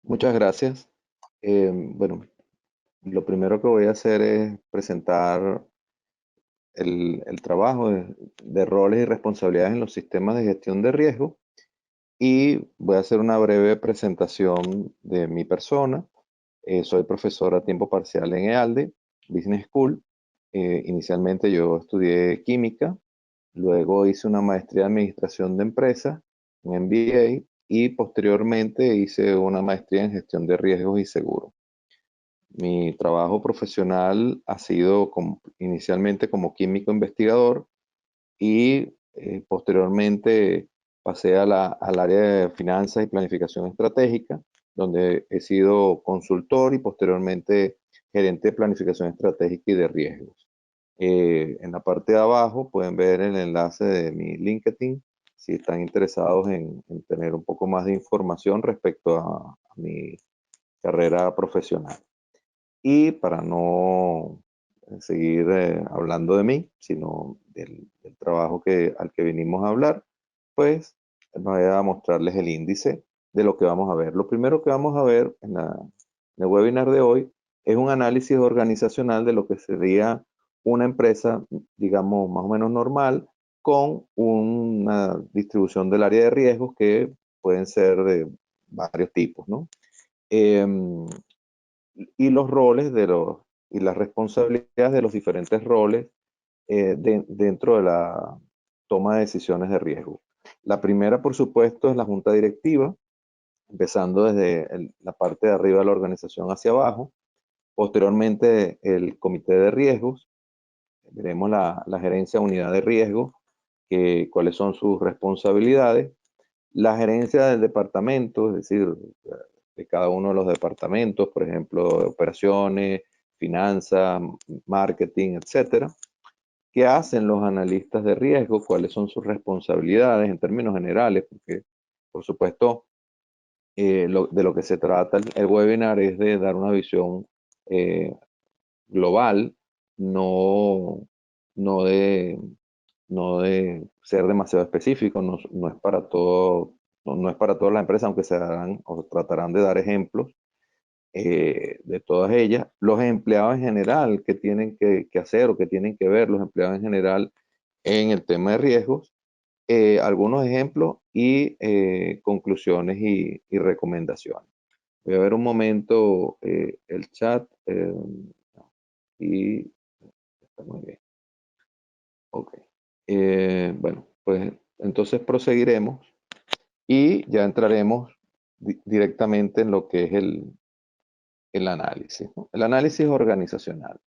Muchas gracias. Bueno, lo primero que voy a hacer es presentar el trabajo de roles y responsabilidades en los sistemas de gestión de riesgo y voy a hacer una breve presentación de mi persona. Soy profesor a tiempo parcial en EALDE Business School. Inicialmente yo estudié química, luego hice una maestría de administración de empresas, un MBA, y posteriormente hice una maestría en gestión de riesgos y seguros. Mi trabajo profesional ha sido inicialmente como químico investigador y posteriormente pasé al área de finanzas y planificación estratégica, donde he sido consultor y posteriormente gerente de planificación estratégica y de riesgos. En la parte de abajo pueden ver el enlace de mi LinkedIn si están interesados en tener un poco más de información respecto a mi carrera profesional. Y para no seguir hablando de mí, sino del trabajo al que vinimos a hablar, pues voy a mostrarles el índice de lo que vamos a ver. Lo primero que vamos a ver en el webinar de hoy es un análisis organizacional de lo que sería una empresa, digamos, más o menos normal, con una distribución del área de riesgos que pueden ser de varios tipos, ¿no? Em, y los roles y las responsabilidades de los diferentes roles dentro de la toma de decisiones de riesgo. La primera, por supuesto, es la junta directiva, empezando desde la parte de arriba de la organización hacia abajo. Posteriormente, el comité de riesgos. Veremos la gerencia de unidad de riesgo, cuáles son sus responsabilidades. La gerencia del departamento, es decir, de cada uno de los departamentos, por ejemplo, de operaciones, finanzas, marketing, etcétera. ¿Qué hacen los analistas de riesgo? ¿Cuáles son sus responsabilidades en términos generales? Porque, por supuesto, de lo que se trata el webinar es de dar una visión eh, global, no, no de, no de ser demasiado específico, no es para todo, no es para todas las empresas, aunque se darán o tratarán de dar ejemplos de todas ellas. Los empleados en general, que tienen que hacer o que tienen que ver los empleados en general en el tema de riesgos, algunos ejemplos y conclusiones y recomendaciones. Voy a ver un momento el chat y está muy bien. Ok. Bueno, pues entonces proseguiremos y ya entraremos directamente en lo que es el análisis, ¿no? El análisis organizacional.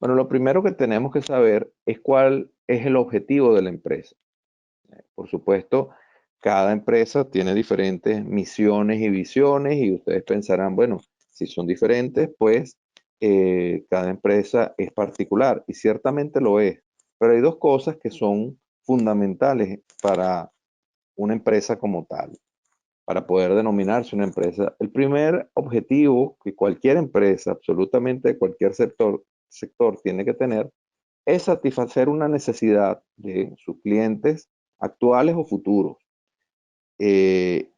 Bueno, lo primero que tenemos que saber es cuál es el objetivo de la empresa. Por supuesto, cada empresa tiene diferentes misiones y visiones y ustedes pensarán, bueno, si son diferentes, pues cada empresa es particular y ciertamente lo es. Pero hay dos cosas que son fundamentales para una empresa como tal, para poder denominarse una empresa. El primer objetivo que cualquier empresa, absolutamente cualquier sector tiene que tener, es satisfacer una necesidad de sus clientes actuales o futuros, eh,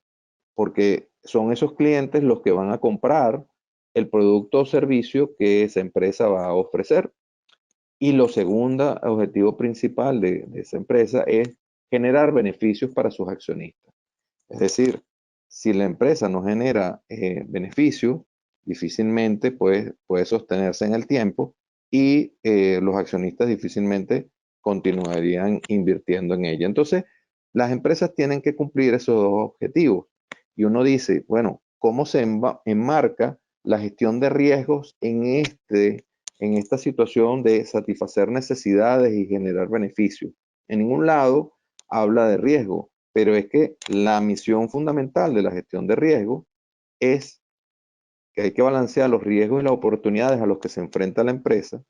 porque son esos clientes los que van a comprar el producto o servicio que esa empresa va a ofrecer. Y lo segundo objetivo principal de esa empresa es generar beneficios para sus accionistas. Es decir, si la empresa no genera beneficios, difícilmente puede sostenerse en el tiempo y los accionistas difícilmente continuarían invirtiendo en ella. Entonces, las empresas tienen que cumplir esos dos objetivos. Y uno dice, bueno, ¿cómo se enmarca la gestión de riesgos en esta situación de satisfacer necesidades y generar beneficios? En ningún lado habla de riesgo, pero es que la misión fundamental de la gestión de riesgo es que hay que balancear los riesgos y las oportunidades a los que se enfrenta la empresa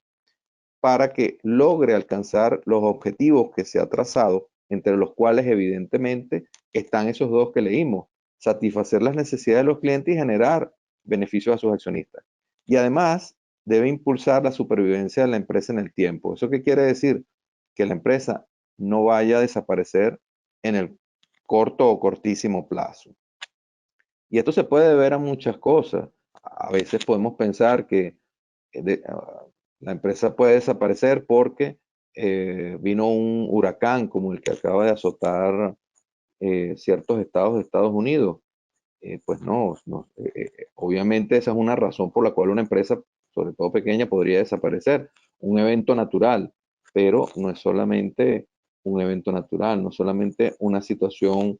para que logre alcanzar los objetivos que se ha trazado, entre los cuales evidentemente están esos dos que leímos: satisfacer las necesidades de los clientes y generar beneficios a sus accionistas. Y además debe impulsar la supervivencia de la empresa en el tiempo. ¿Eso qué quiere decir? Que la empresa no vaya a desaparecer en el corto o cortísimo plazo. Y esto se puede deber a muchas cosas. A veces podemos pensar que la empresa puede desaparecer porque vino un huracán como el que acaba de azotar ciertos estados de Estados Unidos. Pues no, obviamente esa es una razón por la cual una empresa, sobre todo pequeña, podría desaparecer. Un evento natural, pero no es solamente un evento natural, no es solamente una situación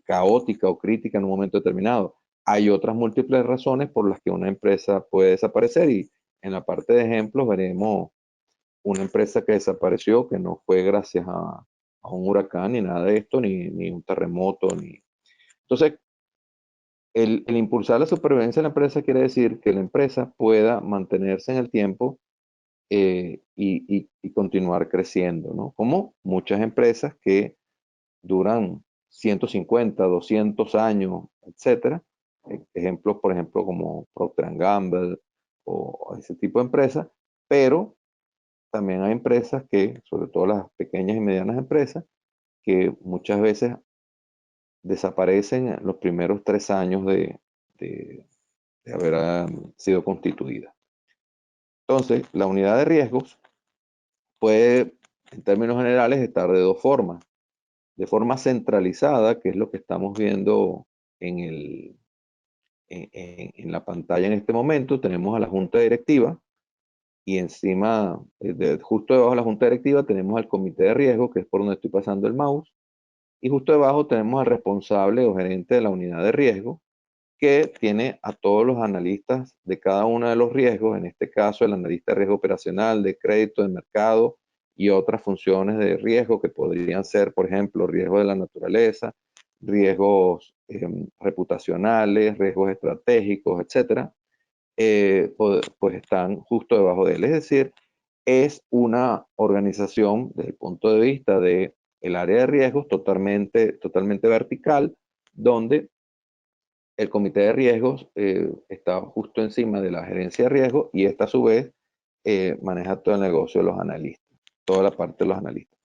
caótica o crítica en un momento determinado. Hay otras múltiples razones por las que una empresa puede desaparecer y en la parte de ejemplos veremos una empresa que desapareció, que no fue gracias a un huracán ni nada de esto, ni un terremoto, ni... Entonces, el impulsar la supervivencia de la empresa quiere decir que la empresa pueda mantenerse en el tiempo y continuar creciendo, ¿no? Como muchas empresas que duran 150, 200 años, etcétera. Ejemplos, por ejemplo, como Procter Gamble o ese tipo de empresas, pero también hay empresas que, sobre todo las pequeñas y medianas empresas, que muchas veces desaparecen en los primeros 3 años de, de haber sido constituida. Entonces, la unidad de riesgos puede, en términos generales, estar de dos formas. De forma centralizada, que es lo que estamos viendo en, en la pantalla en este momento, tenemos a la junta directiva y encima, justo debajo de la junta directiva, tenemos al comité de riesgo, que es por donde estoy pasando el mouse, y justo debajo tenemos al responsable o gerente de la unidad de riesgo, que tiene a todos los analistas de cada uno de los riesgos, en este caso el analista de riesgo operacional, de crédito, de mercado y otras funciones de riesgo que podrían ser, por ejemplo, riesgo de la naturaleza, riesgos reputacionales, riesgos estratégicos, etcétera, pues están justo debajo de él. Es decir, es una organización desde el punto de vista de el área de riesgos totalmente vertical, donde el comité de riesgos está justo encima de la gerencia de riesgos y esta a su vez maneja todo el negocio de los analistas, toda la parte de los analistas.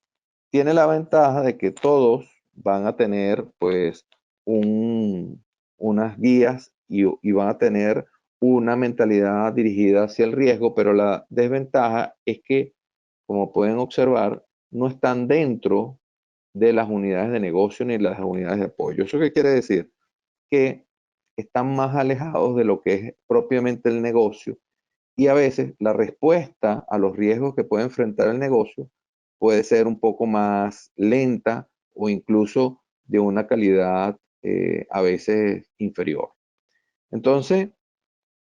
Tiene la ventaja de que todos van a tener pues unas guías y van a tener una mentalidad dirigida hacia el riesgo, pero la desventaja es que, como pueden observar, no están dentro de las unidades de negocio ni las unidades de apoyo. ¿Eso qué quiere decir? Que están más alejados de lo que es propiamente el negocio y a veces la respuesta a los riesgos que puede enfrentar el negocio puede ser un poco más lenta o incluso de una calidad a veces inferior. Entonces,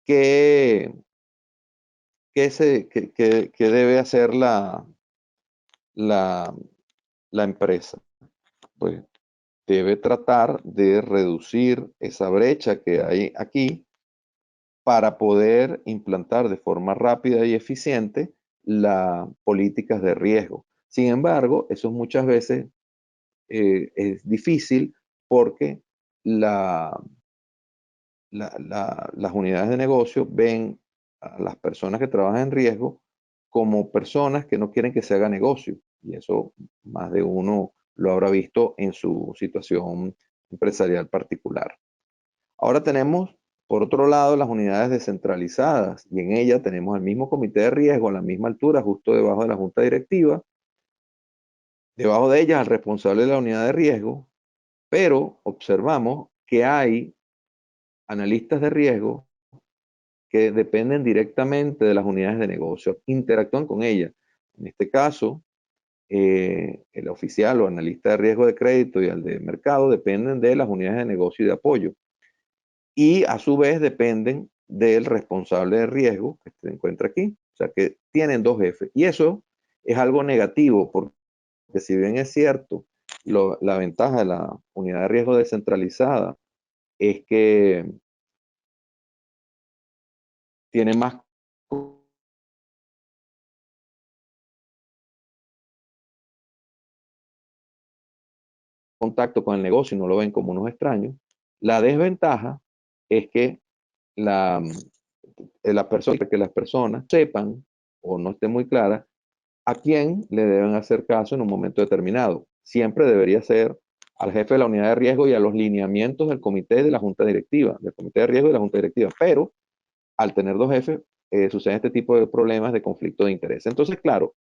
¿qué, qué debe hacer la, la empresa? Pues debe tratar de reducir esa brecha que hay aquí para poder implantar de forma rápida y eficiente las políticas de riesgo. Sin embargo, eso muchas veces es difícil porque la, las unidades de negocio ven a las personas que trabajan en riesgo como personas que no quieren que se haga negocio. Y eso más de uno lo habrá visto en su situación empresarial particular. Ahora tenemos, por otro lado, las unidades descentralizadas y en ellas tenemos el mismo comité de riesgo a la misma altura, justo debajo de la junta directiva. Debajo de ellas, el responsable de la unidad de riesgo, pero observamos que hay analistas de riesgo que dependen directamente de las unidades de negocio, interactúan con ellas. En este caso, el oficial o analista de riesgo de crédito y el de mercado dependen de las unidades de negocio y de apoyo. Y a su vez dependen del responsable de riesgo que se encuentra aquí. O sea que tienen dos jefes. Y eso es algo negativo porque si bien es cierto, la ventaja de la unidad de riesgo descentralizada es que tiene más contacto con el negocio y no lo ven como unos extraños. La desventaja es que la, que las personas sepan o no estén muy claras a quién le deben hacer caso en un momento determinado. Siempre debería ser al jefe de la unidad de riesgo y a los lineamientos del comité de la junta directiva, del comité de riesgo y de la junta directiva. Pero al tener dos jefes, suceden este tipo de problemas de conflicto de interés. Entonces, claro,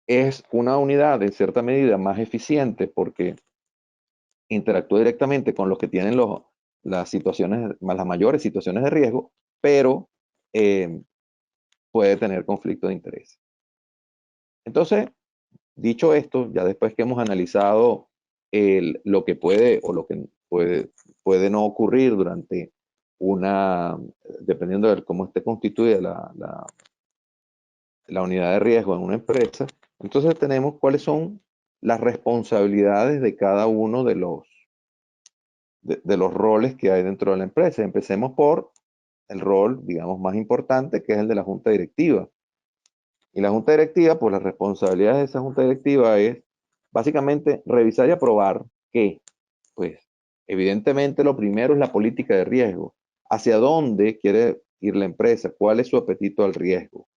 es una unidad en cierta medida más eficiente porque interactúa directamente con los que tienen las situaciones, las mayores situaciones de riesgo, pero eh, puede tener conflicto de interés. Entonces, dicho esto, ya después que hemos analizado lo que puede o lo que puede no ocurrir durante dependiendo de cómo esté constituida la unidad de riesgo en una empresa, entonces tenemos cuáles son las responsabilidades de cada uno de los roles que hay dentro de la empresa. Empecemos por el rol, digamos, más importante, que es el de la junta directiva. Y la junta directiva, pues las responsabilidades de esa junta directiva es básicamente revisar y aprobar que, pues, evidentemente lo primero es la política de riesgo. ¿Hacia dónde quiere ir la empresa? ¿Cuál es su apetito al riesgo?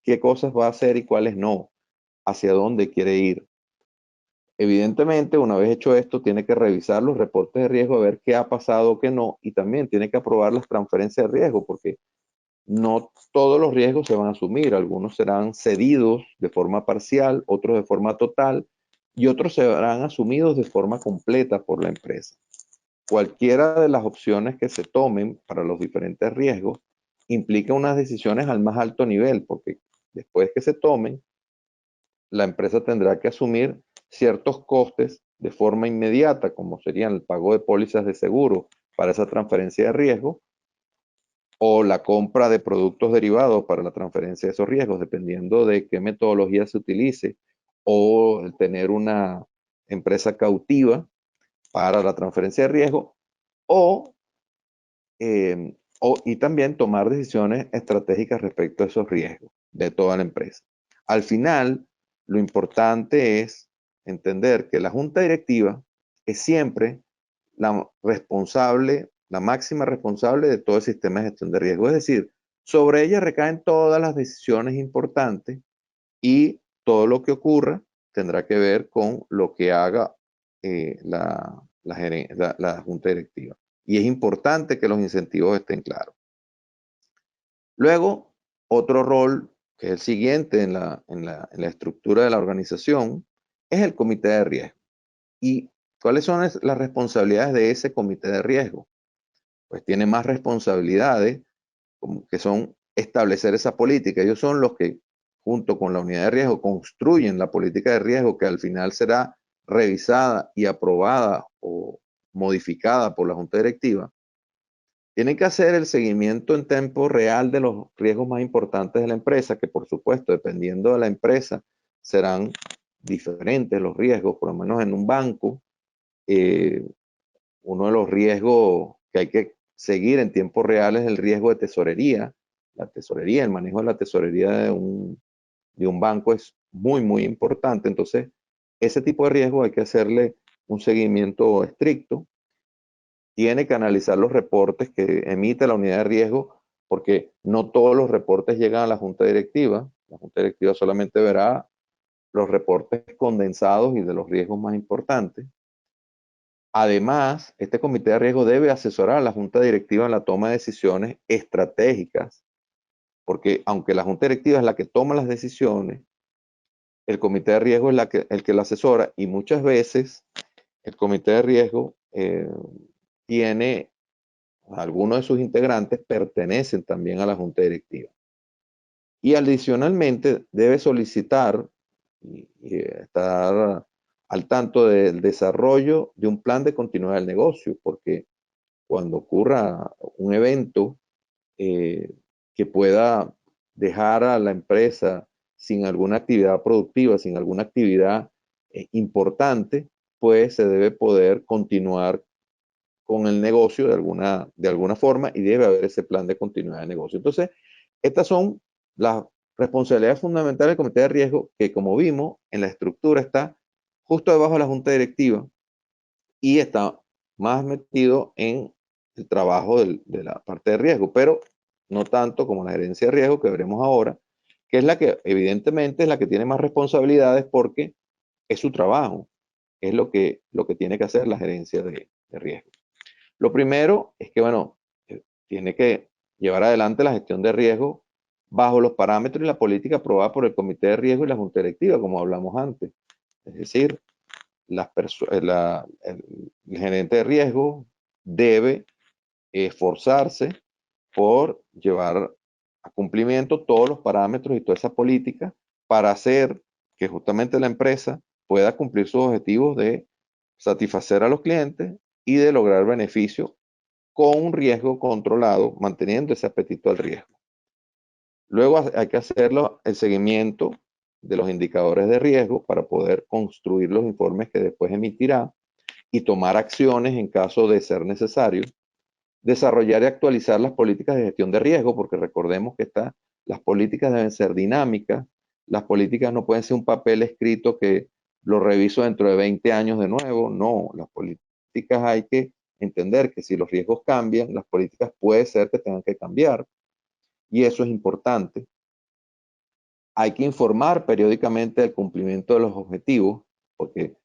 ¿Qué cosas va a hacer y cuáles no? ¿Hacia dónde quiere ir? Evidentemente, una vez hecho esto, tiene que revisar los reportes de riesgo, a ver qué ha pasado o qué no, y también tiene que aprobar las transferencias de riesgo, porque no todos los riesgos se van a asumir, algunos serán cedidos de forma parcial, otros de forma total, y otros serán asumidos de forma completa por la empresa. Cualquiera de las opciones que se tomen para los diferentes riesgos implica unas decisiones al más alto nivel, porque después que se tomen, la empresa tendrá que asumir ciertos costes de forma inmediata, como serían el pago de pólizas de seguro para esa transferencia de riesgo, o la compra de productos derivados para la transferencia de esos riesgos, dependiendo de qué metodología se utilice, o el tener una empresa cautiva para la transferencia de riesgo, y también tomar decisiones estratégicas respecto a esos riesgos de toda la empresa. Al final, lo importante es entender que la junta directiva es siempre la responsable, la máxima responsable de todo el sistema de gestión de riesgo. Es decir, sobre ella recaen todas las decisiones importantes y todo lo que ocurra tendrá que ver con lo que haga la junta directiva. Y es importante que los incentivos estén claros. Luego, otro rol, que es el siguiente en la estructura de la organización, es el comité de riesgo. ¿Y cuáles son las responsabilidades de ese comité de riesgo? Pues tiene más responsabilidades, como que son establecer esa política. Ellos son los que, junto con la unidad de riesgo, construyen la política de riesgo que al final será revisada y aprobada o modificada por la junta directiva. Tienen que hacer el seguimiento en tiempo real de los riesgos más importantes de la empresa, que por supuesto, dependiendo de la empresa, serán diferentes los riesgos, por lo menos en un banco. Uno de los riesgos que hay que seguir en tiempo real es el riesgo de tesorería. La tesorería, el manejo de la tesorería de un banco es muy, muy importante. Entonces, ese tipo de riesgo hay que hacerle un seguimiento estricto. Tiene que analizar los reportes que emite la unidad de riesgo, porque no todos los reportes llegan a la junta directiva. La junta directiva solamente verá los reportes condensados y de los riesgos más importantes. Además, este comité de riesgo debe asesorar a la junta directiva en la toma de decisiones estratégicas, porque aunque la junta directiva es la que toma las decisiones, el comité de riesgo es el que la asesora, y muchas veces el comité de riesgo tiene, algunos de sus integrantes pertenecen también a la junta directiva. Y adicionalmente debe solicitar y estar al tanto del desarrollo de un plan de continuidad del negocio, porque cuando ocurra un evento que pueda dejar a la empresa sin alguna actividad productiva, sin alguna actividad importante, pues se debe poder continuar con el negocio de alguna forma y debe haber ese plan de continuidad de negocio. Entonces, estas son las responsabilidades fundamentales del comité de riesgo que, como vimos, en la estructura está justo debajo de la junta directiva y está más metido en el trabajo de la parte de riesgo, pero no tanto como la gerencia de riesgo que veremos ahora, que es la que evidentemente es la que tiene más responsabilidades porque es su trabajo. es lo que tiene que hacer la gerencia de riesgo. Lo primero es que, bueno, tiene que llevar adelante la gestión de riesgo bajo los parámetros y la política aprobada por el comité de riesgo y la junta directiva, como hablamos antes. Es decir, el gerente de riesgo debe esforzarse por llevar a cumplimiento todos los parámetros y toda esa política para hacer que justamente la empresa pueda cumplir sus objetivos de satisfacer a los clientes y de lograr beneficios con un riesgo controlado, manteniendo ese apetito al riesgo. Luego hay que hacerlo el seguimiento de los indicadores de riesgo para poder construir los informes que después emitirá y tomar acciones en caso de ser necesario. Desarrollar y actualizar las políticas de gestión de riesgo, porque recordemos que las políticas deben ser dinámicas, las políticas no pueden ser un papel escrito que lo reviso dentro de 20 años de nuevo, no, las políticas hay que entender que si los riesgos cambian, las políticas puede ser que tengan que cambiar, y eso es importante. Hay que informar periódicamente del cumplimiento de los objetivos, porque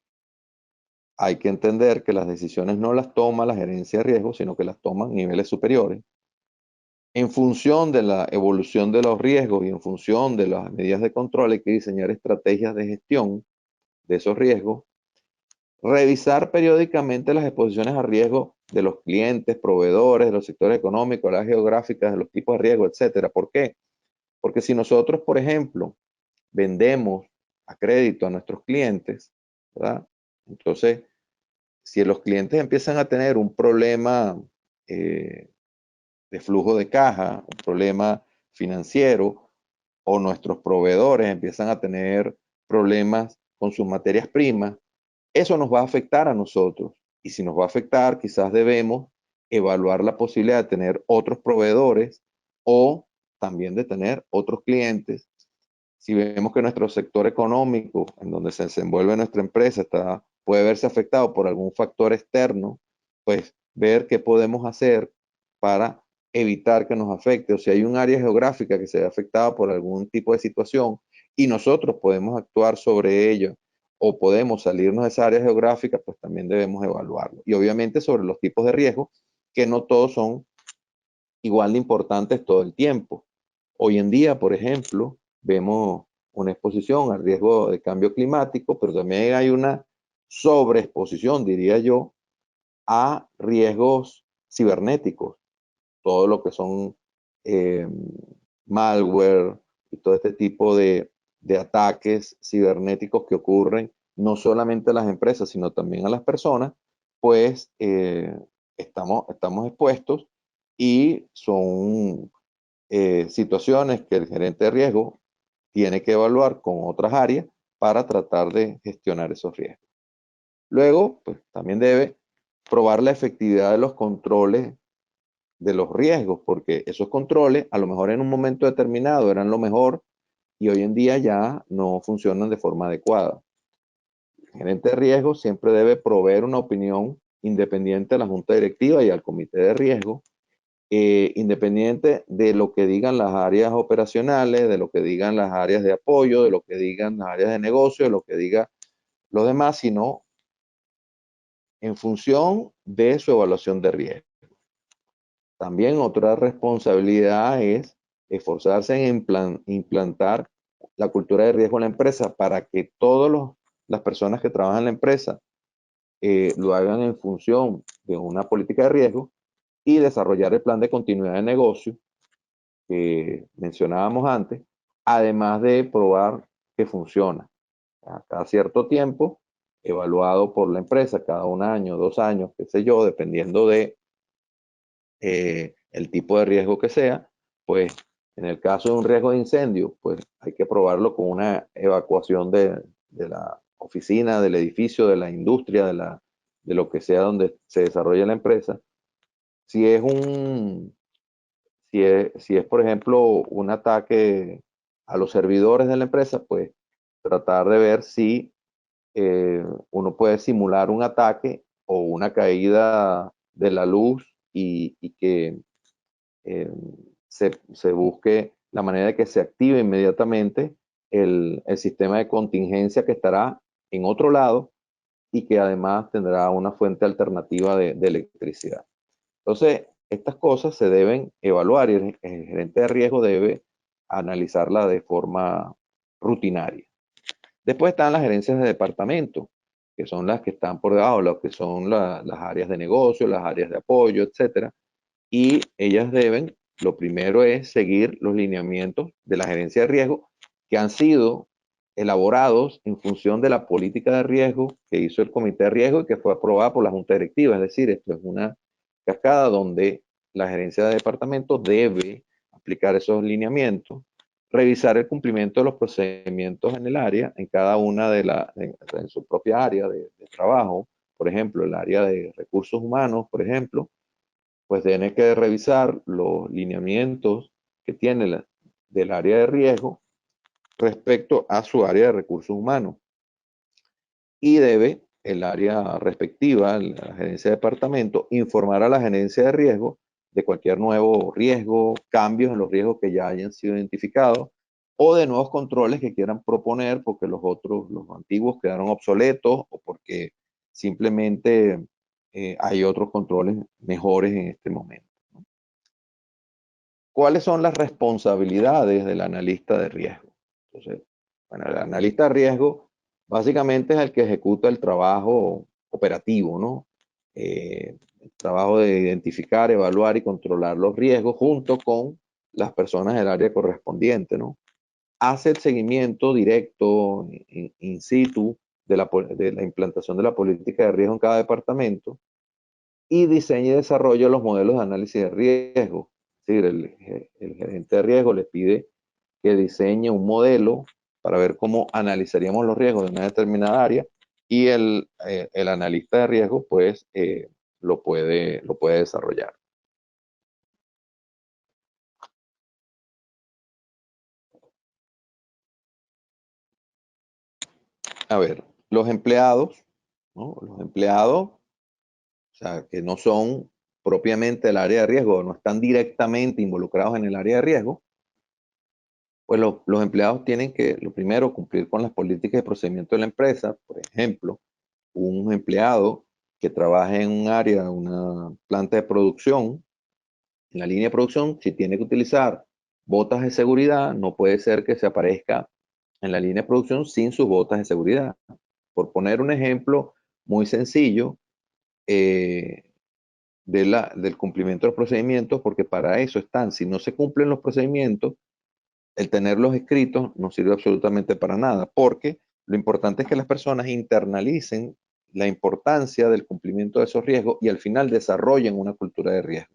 hay que entender que las decisiones no las toma la gerencia de riesgo, sino que las toman niveles superiores. En función de la evolución de los riesgos y en función de las medidas de control, hay que diseñar estrategias de gestión de esos riesgos, revisar periódicamente las exposiciones a riesgo de los clientes, proveedores, de los sectores económicos, las geográficas, de los tipos de riesgo, etcétera. ¿Por qué? Porque si nosotros, por ejemplo, vendemos a crédito a nuestros clientes, ¿verdad? Entonces, si los clientes empiezan a tener un problema de flujo de caja, un problema financiero, o nuestros proveedores empiezan a tener problemas con sus materias primas, eso nos va a afectar a nosotros. Y si nos va a afectar, quizás debemos evaluar la posibilidad de tener otros proveedores o también de tener otros clientes. Si vemos que nuestro sector económico, en donde se desenvuelve nuestra empresa, puede verse afectado por algún factor externo, pues ver qué podemos hacer para evitar que nos afecte. O si hay un área geográfica que se ve afectada por algún tipo de situación y nosotros podemos actuar sobre ello o podemos salirnos de esa área geográfica, pues también debemos evaluarlo. Y obviamente sobre los tipos de riesgo, que no todos son igual de importantes todo el tiempo. Hoy en día, por ejemplo, vemos una exposición al riesgo de cambio climático, pero también hay una sobreexposición, diría yo, a riesgos cibernéticos, todo lo que son eh, malware y todo este tipo de ataques cibernéticos que ocurren no solamente a las empresas, sino también a las personas, pues estamos expuestos y son situaciones que el gerente de riesgo tiene que evaluar con otras áreas para tratar de gestionar esos riesgos. Luego, pues también debe probar la efectividad de los controles de los riesgos, porque esos controles a lo mejor en un momento determinado eran lo mejor y hoy en día ya no funcionan de forma adecuada. El gerente de riesgo siempre debe proveer una opinión independiente a la junta directiva y al comité de riesgo, independiente de lo que digan las áreas operacionales, de lo que digan las áreas de apoyo, de lo que digan las áreas de negocio, de lo que digan los demás, sino en función de su evaluación de riesgo. También otra responsabilidad es esforzarse en implantar la cultura de riesgo en la empresa para que todas las personas que trabajan en la empresa lo hagan en función de una política de riesgo y desarrollar el plan de continuidad de negocio que mencionábamos antes, además de probar que funciona. Cada cierto tiempo, evaluado por la empresa, cada un año, 2 años, qué sé yo, dependiendo de el tipo de riesgo que sea, pues en el caso de un riesgo de incendio, pues hay que probarlo con una evacuación de la oficina, del edificio, de la industria, de lo que sea donde se desarrolla la empresa. Si es si es, por ejemplo, un ataque a los servidores de la empresa, pues tratar de ver si uno puede simular un ataque o una caída de la luz y que eh, se busque la manera de que se active inmediatamente el sistema de contingencia que estará en otro lado y que además tendrá una fuente alternativa de electricidad. Entonces, estas cosas se deben evaluar y el gerente de riesgo debe analizarla de forma rutinaria. Después están las gerencias de departamento, que son las que están por debajo, lo que son las áreas de negocio, las áreas de apoyo, etcétera. Y ellas deben, lo primero es seguir los lineamientos de la gerencia de riesgo que han sido elaborados en función de la política de riesgo que hizo el comité de riesgo y que fue aprobada por la junta directiva. Es decir, esto es una cascada donde la gerencia de departamento debe aplicar esos lineamientos, revisar el cumplimiento de los procedimientos en el área, en cada una en su propia área de trabajo. Por ejemplo, el área de recursos humanos, por ejemplo, pues tiene que revisar los lineamientos que tiene del área de riesgo respecto a su área de recursos humanos. Y debe el área respectiva, la gerencia de departamento, informar a la gerencia de riesgo de cualquier nuevo riesgo, cambios en los riesgos que ya hayan sido identificados o de nuevos controles que quieran proponer porque los antiguos quedaron obsoletos o porque simplemente hay otros controles mejores en este momento. ¿Cuáles son las responsabilidades del analista de riesgo? Entonces, bueno, el analista de riesgo básicamente es el que ejecuta el trabajo operativo, ¿no? El trabajo de identificar, evaluar y controlar los riesgos junto con las personas del área correspondiente, ¿no? Hace el seguimiento directo, in situ, de la implantación de la política de riesgo en cada departamento y diseña y desarrolla los modelos de análisis de riesgo. Es decir, el gerente de riesgo le pide que diseñe un modelo para ver cómo analizaríamos los riesgos de una determinada área y el analista de riesgo pues lo puede desarrollar. A ver, los empleados, ¿no? Los empleados, o sea, que no son propiamente el área de riesgo, no están directamente involucrados en el área de riesgo, pues los empleados tienen que, lo primero, cumplir con las políticas y procedimientos de la empresa. Por ejemplo, un empleado que trabaje en un área, una planta de producción, en la línea de producción, si tiene que utilizar botas de seguridad, no puede ser que se aparezca en la línea de producción sin sus botas de seguridad. Por poner un ejemplo muy sencillo eh, del cumplimiento de los procedimientos, porque para eso están. Si no se cumplen los procedimientos, el tenerlos escritos no sirve absolutamente para nada, porque lo importante es que las personas internalicen la importancia del cumplimiento de esos riesgos y al final desarrollen una cultura de riesgo.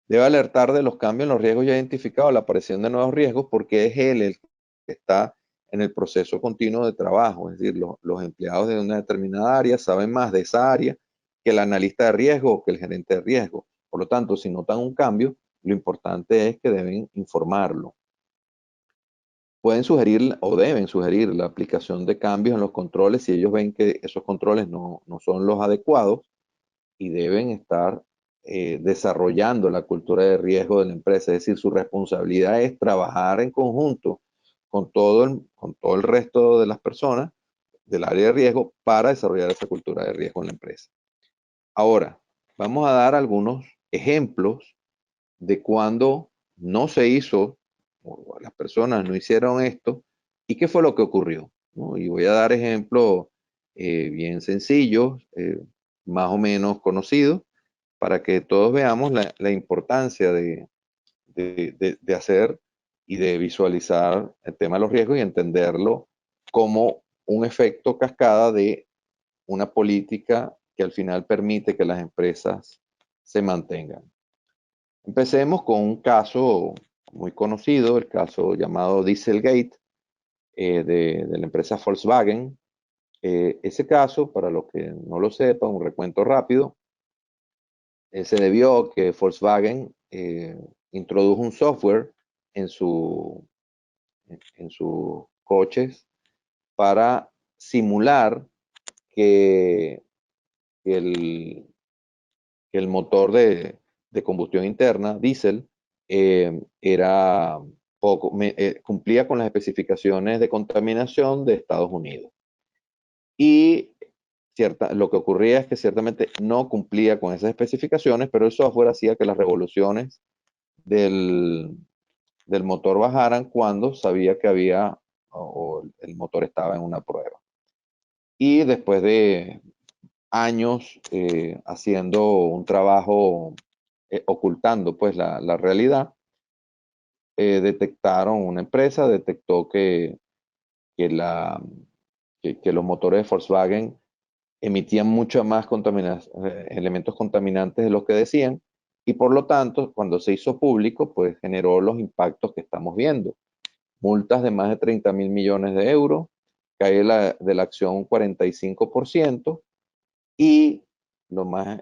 Debe alertar de los cambios en los riesgos ya identificados, la aparición de nuevos riesgos, porque es él el que está en el proceso continuo de trabajo. Es decir, los empleados de una determinada área saben más de esa área que el analista de riesgo o que el gerente de riesgo. Por lo tanto, si notan un cambio, lo importante es que deben informarlo. Pueden sugerir o deben sugerir la aplicación de cambios en los controles si ellos ven que esos controles no son los adecuados y deben estar desarrollando la cultura de riesgo de la empresa. Es decir, su responsabilidad es trabajar en conjunto con todo el resto de las personas del área de riesgo para desarrollar esa cultura de riesgo en la empresa. Ahora, vamos a dar algunos ejemplos de cuando no se hizo, o las personas no hicieron esto, y qué fue lo que ocurrió, ¿no? Y voy a dar ejemplos bien sencillos, más o menos conocidos, para que todos veamos la importancia de hacer y de visualizar el tema de los riesgos y entenderlo como un efecto cascada de una política que al final permite que las empresas se mantengan. Empecemos con un caso muy conocido, el caso llamado Dieselgate de la empresa Volkswagen. Ese caso, para los que no lo sepan, un recuento rápido, se debió a que Volkswagen introdujo un software en, en sus coches para simular que, que el, que el motor de combustión interna, diésel, era cumplía con las especificaciones de contaminación de Estados Unidos. Y lo que ocurría es que ciertamente no cumplía con esas especificaciones, pero el software hacía que las revoluciones del, del motor bajaran cuando sabía que había o el motor estaba en una prueba. Y después de años haciendo un trabajo ocultando pues la realidad, detectaron una empresa, detectó que, la, que los motores de Volkswagen emitían mucho más elementos contaminantes de los que decían, y por lo tanto, cuando se hizo público, pues generó los impactos que estamos viendo. Multas de más de 30.000 millones de euros, cae de la acción un 45%, y lo más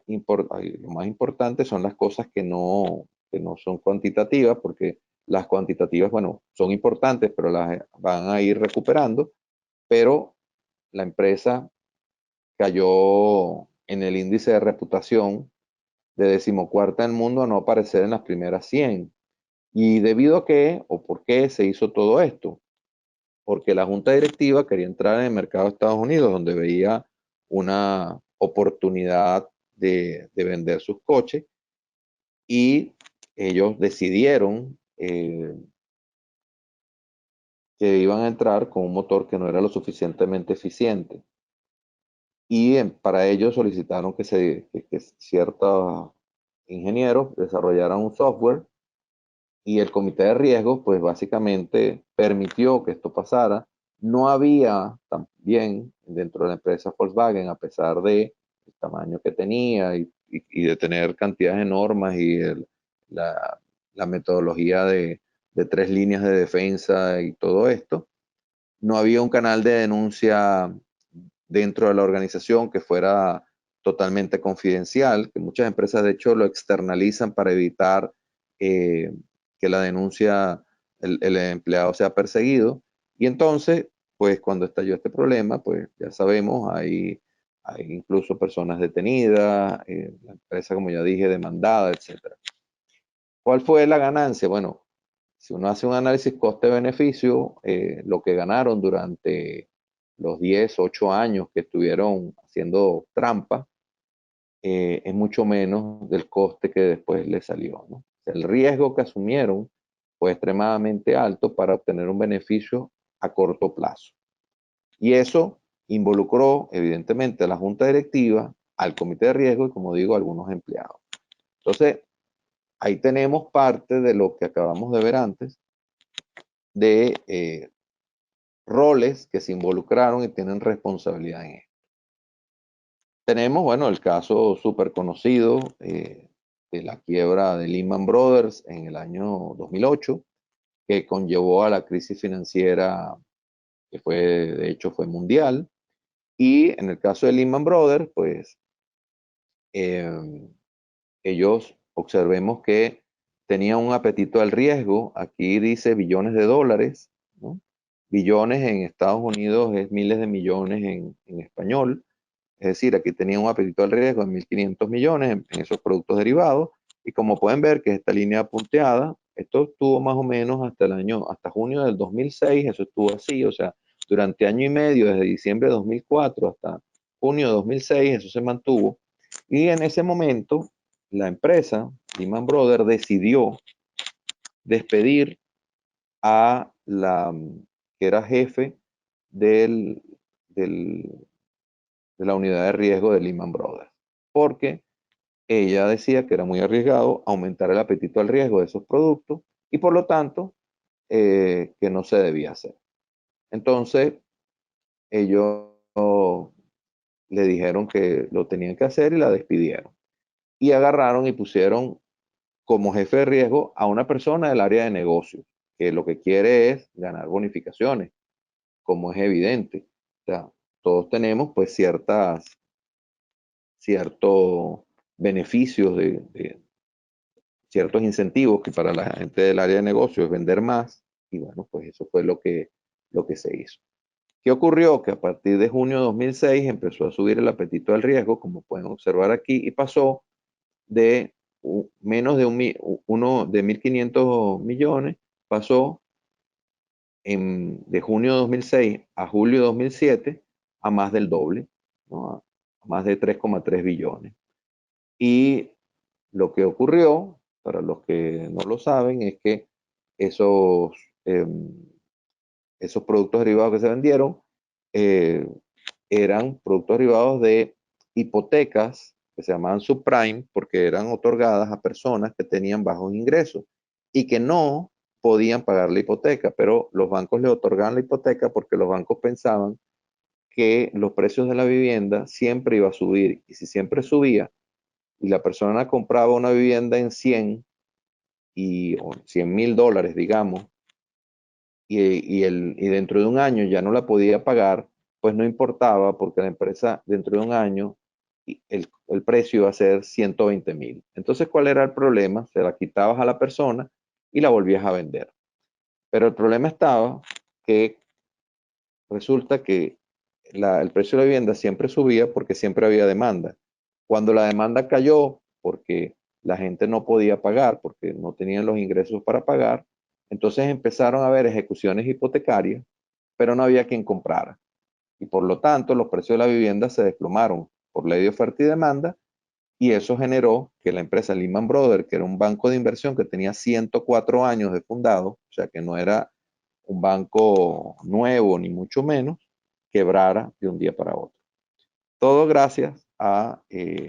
importante son las cosas que no son cuantitativas, porque las cuantitativas, bueno, son importantes, pero las van a ir recuperando, pero la empresa cayó en el índice de reputación de 14ª en el mundo a no aparecer en las primeras 100. ¿Y debido a qué o por qué se hizo todo esto? Porque la junta directiva quería entrar en el mercado de Estados Unidos, donde veía una oportunidad de vender sus coches, y ellos decidieron que iban a entrar con un motor que no era lo suficientemente eficiente. Y para ello solicitaron que ciertos ingenieros desarrollaran un software, y el comité de riesgos pues básicamente permitió que esto pasara. No había también dentro de la empresa Volkswagen, a pesar de el tamaño que tenía y de tener cantidades de normas y la, la metodología de 3 líneas de defensa y todo esto, no había un canal de denuncia dentro de la organización que fuera totalmente confidencial, que muchas empresas de hecho lo externalizan para evitar eh, que la denuncia, el empleado sea perseguido. Y entonces, pues cuando estalló este problema, pues ya sabemos, hay incluso personas detenidas, la empresa, como ya dije, demandada, etcétera. ¿Cuál fue la ganancia? Bueno, si uno hace un análisis coste-beneficio, lo que ganaron durante los 10, 8 años que estuvieron haciendo trampa, es mucho menos del coste que después les salió, ¿no? El riesgo que asumieron fue extremadamente alto para obtener un beneficio a corto plazo. Y eso involucró, evidentemente, a la junta directiva, al comité de riesgo y, como digo, a algunos empleados. Entonces, ahí tenemos parte de lo que acabamos de ver antes, de roles que se involucraron y tienen responsabilidad en esto. Tenemos, bueno, el caso súper conocido de la quiebra de Lehman Brothers en el año 2008, que conllevó a la crisis financiera que fue, de hecho, fue mundial. Y en el caso de Lehman Brothers, pues eh, ellos observemos que tenían un apetito al riesgo. Aquí dice billones de dólares, ¿no? Billones en Estados Unidos es miles de millones en español. Es decir, aquí tenía un apetito al riesgo de 1.500 millones en esos productos derivados. Y como pueden ver, que esta línea punteada, esto estuvo más o menos hasta junio del 2006, eso estuvo así, o sea, durante año y medio, desde diciembre de 2004 hasta junio de 2006, eso se mantuvo. Y en ese momento, la empresa, Lehman Brothers, decidió despedir a la que era jefe del, del de la unidad de riesgo de Lehman Brothers, porque ella decía que era muy arriesgado aumentar el apetito al riesgo de esos productos, y por lo tanto que no se debía hacer. Entonces ellos le dijeron que lo tenían que hacer y la despidieron. Y agarraron y pusieron como jefe de riesgo a una persona del área de negocios, que lo que quiere es ganar bonificaciones, como es evidente. O sea, todos tenemos pues ciertos beneficios de ciertos incentivos que para la gente del área de negocios es vender más, y bueno, pues eso fue lo que se hizo. ¿Qué ocurrió? Que a partir de junio de 2006 empezó a subir el apetito al riesgo, como pueden observar aquí, y pasó de menos de uno de 1.500 millones, pasó de junio de 2006 a julio de 2007 a más del doble, ¿no? más de 3,3 billones. Y lo que ocurrió, para los que no lo saben, es que esos, esos productos derivados que se vendieron eh, eran productos derivados de hipotecas que se llamaban subprime porque eran otorgadas a personas que tenían bajos ingresos y que no podían pagar la hipoteca, pero los bancos le otorgaban la hipoteca porque los bancos pensaban que los precios de la vivienda siempre iba a subir y si siempre subía y la persona compraba una vivienda en 100 o 100.000 dólares, digamos, y dentro de un año ya no la podía pagar, pues no importaba porque la empresa dentro de un año el precio iba a ser 120.000. Entonces, ¿cuál era el problema? Se la quitabas a la persona y la volvías a vender. Pero el problema estaba que resulta que el precio de la vivienda siempre subía porque siempre había demanda. Cuando la demanda cayó porque la gente no podía pagar, porque no tenían los ingresos para pagar, entonces empezaron a haber ejecuciones hipotecarias, pero no había quien comprara. Y por lo tanto, los precios de la vivienda se desplomaron por ley de oferta y demanda, y eso generó que la empresa Lehman Brothers, que era un banco de inversión que tenía 104 años de fundado, o sea que no era un banco nuevo ni mucho menos, quebrara de un día para otro. Todo gracias a que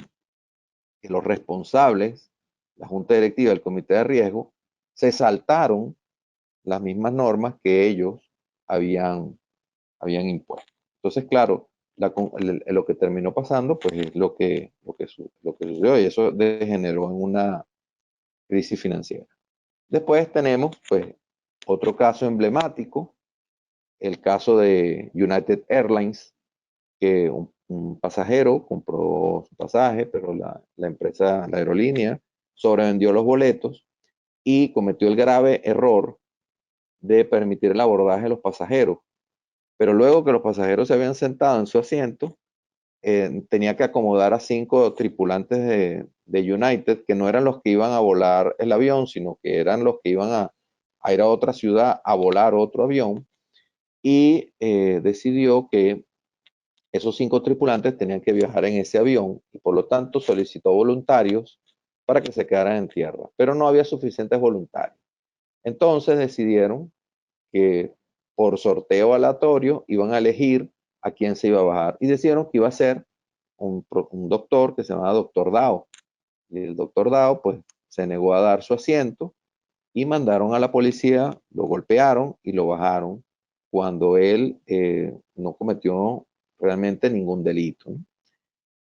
los responsables, la junta directiva, el comité de riesgo, se saltaron las mismas normas que ellos habían impuesto. Entonces, claro, lo que terminó pasando, pues es lo que sucedió y eso degeneró en una crisis financiera. Después tenemos, pues, otro caso emblemático, el caso de United Airlines, que un pasajero compró su pasaje, pero la empresa, la aerolínea, sobrevendió los boletos y cometió el grave error de permitir el abordaje de los pasajeros. Pero luego que los pasajeros se habían sentado en su asiento, tenía que acomodar a 5 tripulantes de United, que no eran los que iban a volar el avión, sino que eran los que iban a ir a otra ciudad a volar otro avión, y decidió que esos 5 tripulantes tenían que viajar en ese avión y por lo tanto solicitó voluntarios para que se quedaran en tierra, pero no había suficientes voluntarios. Entonces decidieron que por sorteo aleatorio iban a elegir a quién se iba a bajar y decidieron que iba a ser un doctor que se llamaba Doctor Dao. Y el Doctor Dao pues se negó a dar su asiento y mandaron a la policía, lo golpearon y lo bajaron cuando él no cometió realmente ningún delito.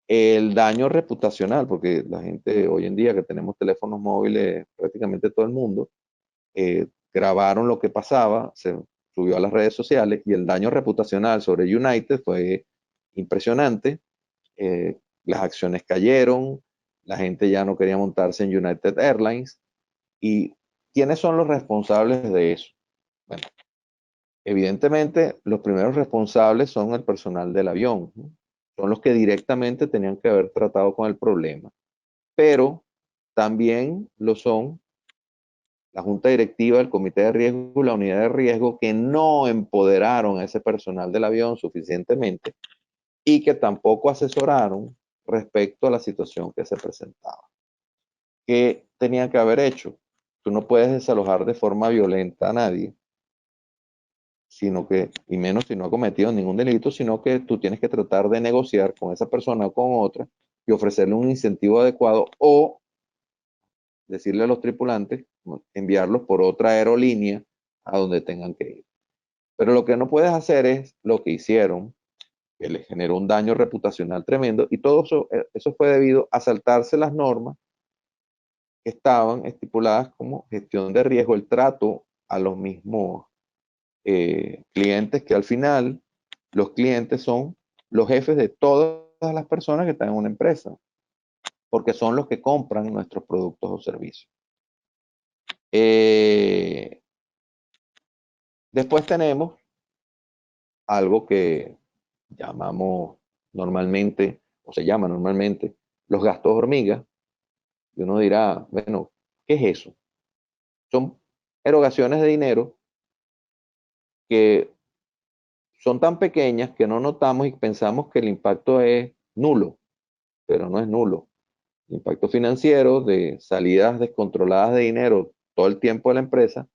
El daño reputacional, porque la gente hoy en día que tenemos teléfonos móviles, prácticamente todo el mundo, grabaron lo que pasaba, se subió a las redes sociales y el daño reputacional sobre United fue impresionante. Las acciones cayeron, la gente ya no quería montarse en United Airlines. ¿Y quiénes son los responsables de eso? Bueno, evidentemente los primeros responsables son el personal del avión, ¿no? Son los que directamente tenían que haber tratado con el problema, pero también lo son la junta directiva, el comité de riesgo, la unidad de riesgo, que no empoderaron a ese personal del avión suficientemente y que tampoco asesoraron respecto a la situación que se presentaba. ¿Qué tenían que haber hecho? Tú no puedes desalojar de forma violenta a nadie, sino que, y menos si no ha cometido ningún delito, sino que tú tienes que tratar de negociar con esa persona o con otra y ofrecerle un incentivo adecuado o decirle a los tripulantes, enviarlos por otra aerolínea a donde tengan que ir. Pero lo que no puedes hacer es lo que hicieron, que les generó un daño reputacional tremendo, y todo eso fue debido a saltarse las normas que estaban estipuladas como gestión de riesgo, el trato a los mismos clientes, que al final los clientes son los jefes de todas las personas que están en una empresa, porque son los que compran nuestros productos o servicios. Después tenemos algo que llamamos normalmente, o se llama normalmente, los gastos hormiga. Y uno dirá, bueno, ¿qué es eso? Son erogaciones de dinero que son tan pequeñas que no notamos y pensamos que el impacto es nulo. pero no es nulo. El impacto financiero de salidas descontroladas de dinero todo el tiempo de la empresa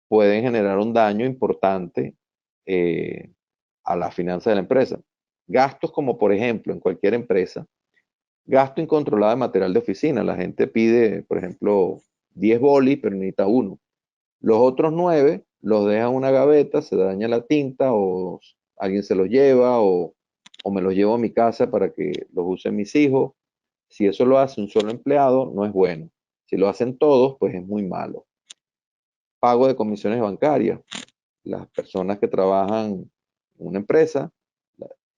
pueden generar un daño importante eh, a la finanza de la empresa. Gastos como, por ejemplo, en cualquier empresa, gasto incontrolado de material de oficina. La gente pide, por ejemplo, 10 bolis, pero necesita uno. Los otros 9 los deja en una gaveta, se daña la tinta o alguien se los lleva o me los llevo a mi casa para que los usen mis hijos. Si eso lo hace un solo empleado, no es bueno. Si lo hacen todos, pues es muy malo. Pago de comisiones bancarias. Las personas que trabajan en una empresa,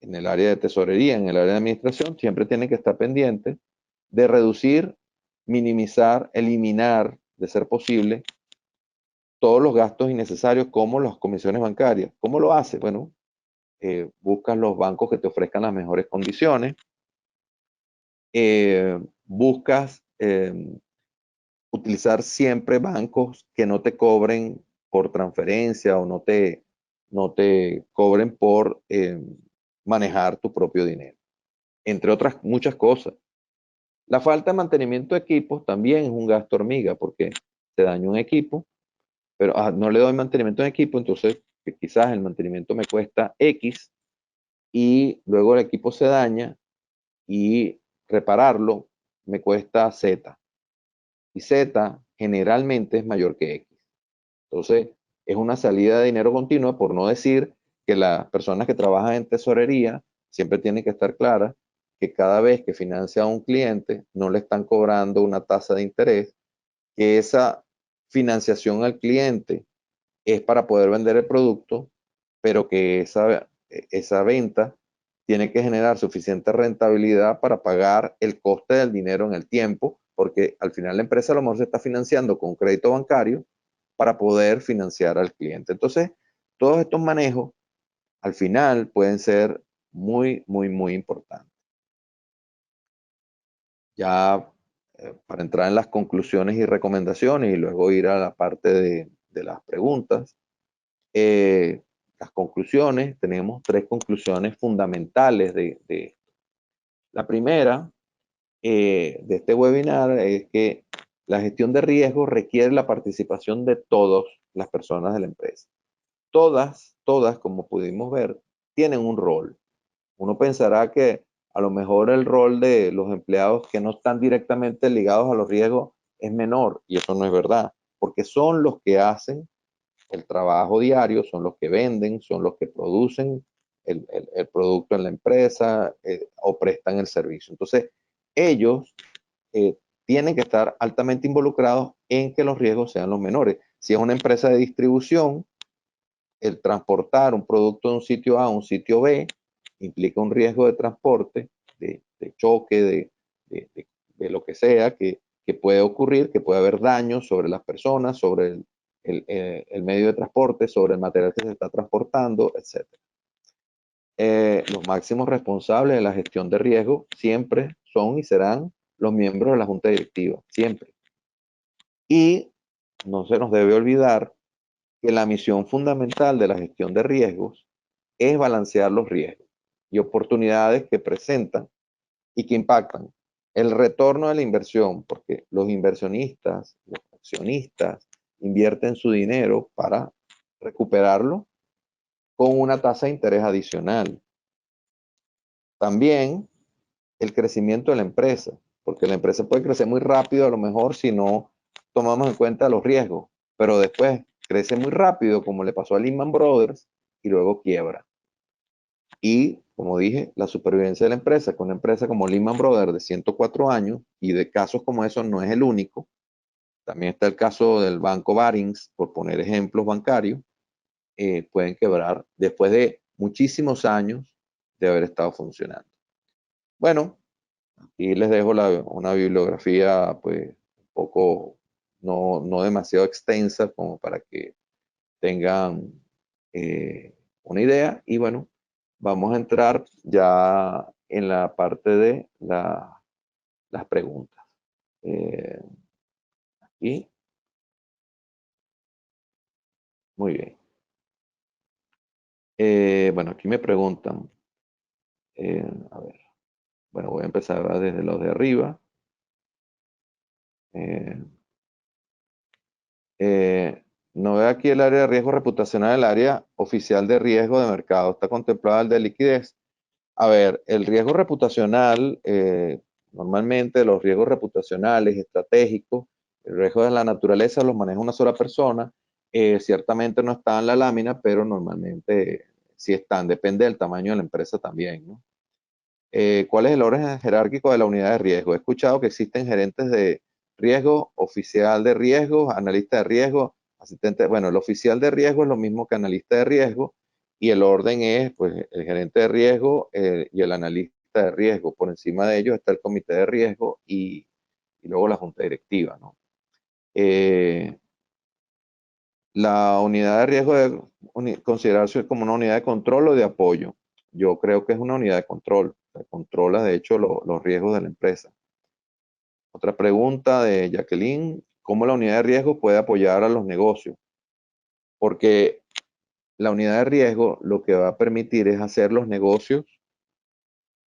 en el área de tesorería, en el área de administración, siempre tienen que estar pendientes de reducir, minimizar, eliminar, de ser posible, todos los gastos innecesarios como las comisiones bancarias. ¿Cómo lo hace? Bueno, buscas los bancos que te ofrezcan las mejores condiciones, buscas utilizar siempre bancos que no te cobren por transferencia o no te cobren por manejar tu propio dinero, entre otras muchas cosas. La falta de mantenimiento de equipos también es un gasto hormiga porque te daña un equipo, pero no le doy mantenimiento a un equipo, entonces quizás el mantenimiento me cuesta X y luego el equipo se daña y repararlo me cuesta Z. Y Z generalmente es mayor que X. Entonces, es una salida de dinero continua, por no decir que las personas que trabajan en tesorería siempre tienen que estar claras que cada vez que financia a un cliente, no le están cobrando una tasa de interés, que esa financiación al cliente es para poder vender el producto, pero que esa venta tiene que generar suficiente rentabilidad para pagar el coste del dinero en el tiempo, porque al final la empresa a lo mejor se está financiando con crédito bancario para poder financiar al cliente. Entonces, todos estos manejos al final pueden ser muy, muy, muy importantes. Ya para entrar en las conclusiones y recomendaciones y luego ir a la parte de las preguntas, eh, las conclusiones, tenemos 3 conclusiones fundamentales de la primera de este webinar es que la gestión de riesgos requiere la participación de todas las personas de la empresa. Todas, como pudimos ver, tienen un rol. Uno pensará que a lo mejor el rol de los empleados que no están directamente ligados a los riesgos es menor, y eso no es verdad, porque son los que hacen el trabajo diario, son los que venden, son los que producen el producto en la empresa o prestan el servicio. Entonces, ellos eh, tienen que estar altamente involucrados en que los riesgos sean los menores. Si es una empresa de distribución, el transportar un producto de un sitio A a un sitio B implica un riesgo de transporte, de choque, de lo que sea que puede ocurrir, que puede haber daños sobre las personas, sobre el medio de transporte, sobre el material que se está transportando, etc. Los máximos responsables de la gestión de riesgo siempre son y serán los miembros de la junta directiva, siempre. Y no se nos debe olvidar que la misión fundamental de la gestión de riesgos es balancear los riesgos y oportunidades que presentan y que impactan el retorno de la inversión, porque los inversionistas, los accionistas, invierten su dinero para recuperarlo con una tasa de interés adicional. También el crecimiento de la empresa, porque la empresa puede crecer muy rápido a lo mejor si no tomamos en cuenta los riesgos, pero después crece muy rápido como le pasó a Lehman Brothers y luego quiebra. Y como dije, la supervivencia de la empresa, con una empresa como Lehman Brothers de 104 años y de casos como esos no es el único. También está el caso del Banco Barings, por poner ejemplos bancarios, pueden quebrar después de muchísimos años de haber estado funcionando. Bueno, y les dejo una bibliografía, pues, un poco, no demasiado extensa como para que tengan una idea. Y bueno, vamos a entrar ya en la parte de las preguntas. Aquí, muy bien. Bueno, aquí me preguntan, a ver, bueno, voy a empezar desde los de arriba. Eh, no veo aquí el área de riesgo reputacional, el área oficial de riesgo de mercado. Está contemplada el de liquidez. A ver, el riesgo reputacional, normalmente los riesgos reputacionales, estratégicos, el riesgo de la naturaleza los maneja una sola persona. Ciertamente no está en la lámina, pero normalmente sí están. Depende del tamaño de la empresa también, ¿no? ¿Cuál es el orden jerárquico de la unidad de riesgo? He escuchado que existen gerentes de riesgo, oficial de riesgo, analista de riesgo, asistente. Bueno, el oficial de riesgo es lo mismo que analista de riesgo y el orden es, pues, el gerente de riesgo y el analista de riesgo. Por encima de ellos está el comité de riesgo y luego la junta directiva, ¿no? Eh, la unidad de riesgo debe considerarse como una unidad de control o de apoyo. Yo creo que es una unidad de control. Controla, de hecho, los riesgos de la empresa. Otra pregunta de Jacqueline. ¿Cómo la unidad de riesgo puede apoyar a los negocios? Porque la unidad de riesgo lo que va a permitir es hacer los negocios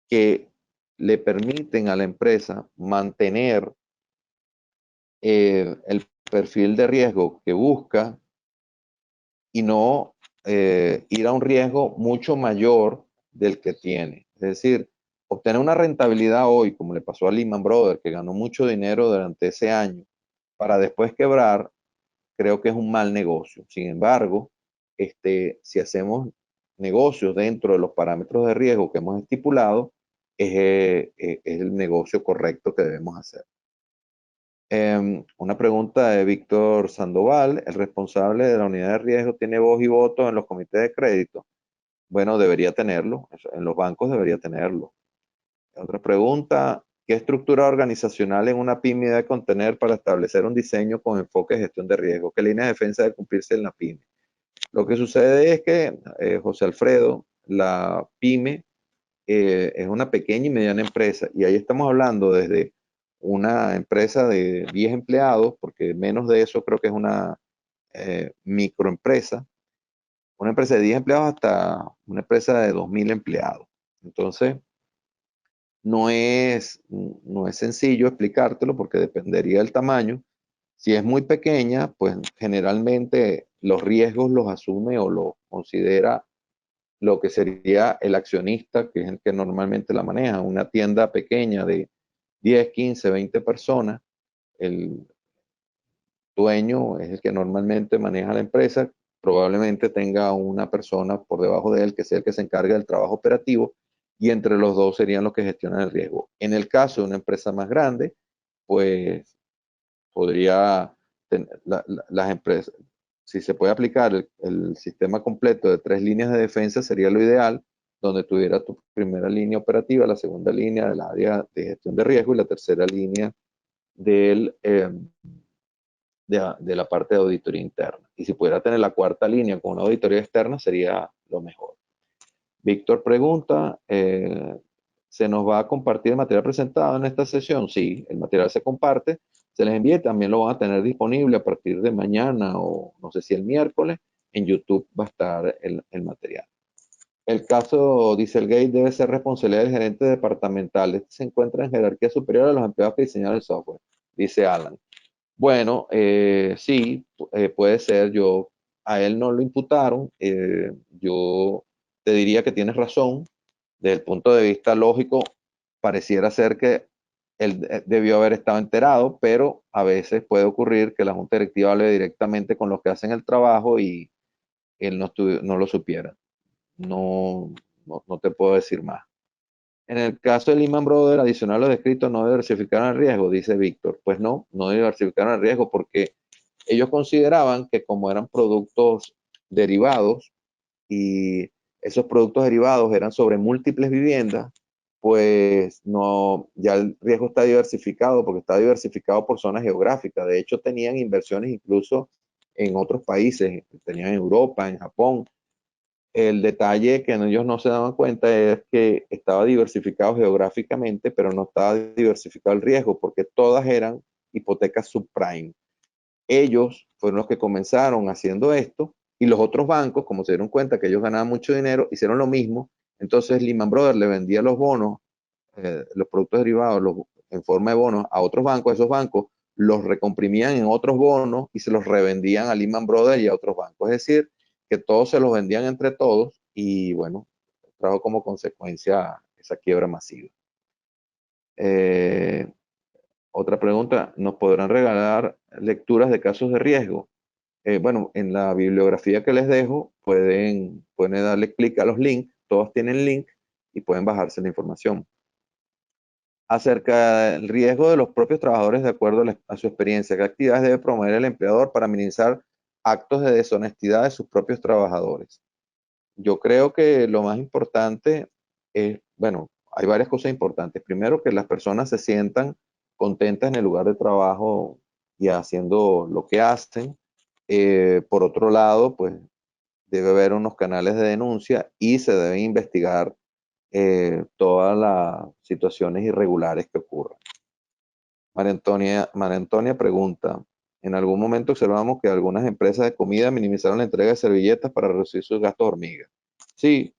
que le permiten a la empresa mantener el perfil de riesgo que busca y no ir a un riesgo mucho mayor del que tiene. Es decir, obtener una rentabilidad hoy, como le pasó a Lehman Brothers, que ganó mucho dinero durante ese año, para después quebrar, creo que es un mal negocio. Sin embargo, si hacemos negocios dentro de los parámetros de riesgo que hemos estipulado, es el negocio correcto que debemos hacer. Una pregunta de Víctor Sandoval. ¿El responsable de la unidad de riesgo tiene voz y voto en los comités de crédito? Bueno, debería tenerlo. En los bancos debería tenerlo. Otra pregunta. ¿Qué estructura organizacional en una pyme debe contener para establecer un diseño con enfoque de gestión de riesgo? ¿Qué línea de defensa debe cumplirse en la pyme? Lo que sucede es que, José Alfredo, la pyme es una pequeña y mediana empresa y ahí estamos hablando desde una empresa de 10 empleados, porque menos de eso creo que es una microempresa, una empresa de 10 empleados hasta una empresa de 2.000 empleados. Entonces, no es sencillo explicártelo porque dependería del tamaño. Si es muy pequeña, pues generalmente los riesgos los asume o los considera lo que sería el accionista, que es el que normalmente la maneja. Una tienda pequeña de 10, 15, 20 personas, el dueño es el que normalmente maneja la empresa, probablemente tenga una persona por debajo de él que sea el que se encargue del trabajo operativo y entre los dos serían los que gestionan el riesgo. En el caso de una empresa más grande, pues podría tener las empresas, si se puede aplicar el sistema completo de 3 líneas de defensa, sería lo ideal, donde tuviera tu primera línea operativa, la segunda línea del área de gestión de riesgo y la tercera línea del, de la parte de auditoría interna. Y si pudiera tener la cuarta línea con una auditoría externa, sería lo mejor. Víctor pregunta, ¿se nos va a compartir el material presentado en esta sesión? Sí, el material se comparte, se les envía y también lo van a tener disponible a partir de mañana o no sé si el miércoles. En YouTube va a estar el material. El caso Dieselgate debe ser responsabilidad del gerente departamental. Este se encuentra en jerarquía superior a los empleados que diseñaron el software, dice Alan. Bueno, sí, puede ser. A él no lo imputaron. Yo te diría que tienes razón. Desde el punto de vista lógico, pareciera ser que él debió haber estado enterado, pero a veces puede ocurrir que la junta directiva hable directamente con los que hacen el trabajo y él no lo supiera. No, no te puedo decir más. En el caso de Lehman Brothers, adicional a lo descrito, no diversificaron el riesgo, dice Víctor. Pues no diversificaron el riesgo porque ellos consideraban que como eran productos derivados y esos productos derivados eran sobre múltiples viviendas, pues no, ya el riesgo está diversificado porque está diversificado por zonas geográficas. De hecho, tenían inversiones incluso en otros países, tenían en Europa, en Japón. El detalle que ellos no se daban cuenta es que estaba diversificado geográficamente, pero no estaba diversificado el riesgo, porque todas eran hipotecas subprime. Ellos fueron los que comenzaron haciendo esto y los otros bancos, como se dieron cuenta que ellos ganaban mucho dinero, hicieron lo mismo. Entonces Lehman Brothers le vendía los bonos los productos derivados en forma de bonos a otros bancos, esos bancos los recomprimían en otros bonos y se los revendían a Lehman Brothers y a otros bancos. Es decir, que todos se los vendían entre todos y bueno, trajo como consecuencia esa quiebra masiva. Eh, Otra pregunta, ¿nos podrán regalar lecturas de casos de riesgo? Bueno, en la bibliografía que les dejo pueden darle clic a los links, todos tienen link y pueden bajarse la información. Acerca del riesgo de los propios trabajadores de acuerdo a su experiencia, ¿qué actividades debe promover el empleador para minimizar actos de deshonestidad de sus propios trabajadores? Yo creo que lo más importante es, bueno, hay varias cosas importantes. Primero, que las personas se sientan contentas en el lugar de trabajo y haciendo lo que hacen. Por otro lado, pues debe haber unos canales de denuncia y se deben investigar todas las situaciones irregulares que ocurran. María Antonia pregunta, en algún momento observamos que algunas empresas de comida minimizaron la entrega de servilletas para reducir sus gastos hormiga. Sí,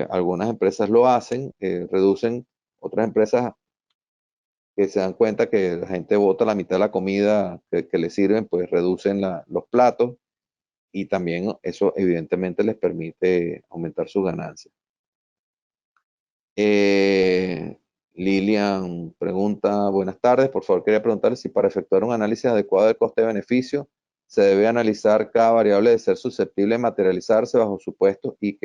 algunas empresas lo hacen, reducen, otras empresas que se dan cuenta que la gente bota la mitad de la comida que le sirven, pues reducen los platos y también eso evidentemente les permite aumentar sus ganancias. Eh, Lilian pregunta, buenas tardes, por favor quería preguntar si para efectuar un análisis adecuado de coste-beneficio se debe analizar cada variable de ser susceptible de materializarse bajo supuestos y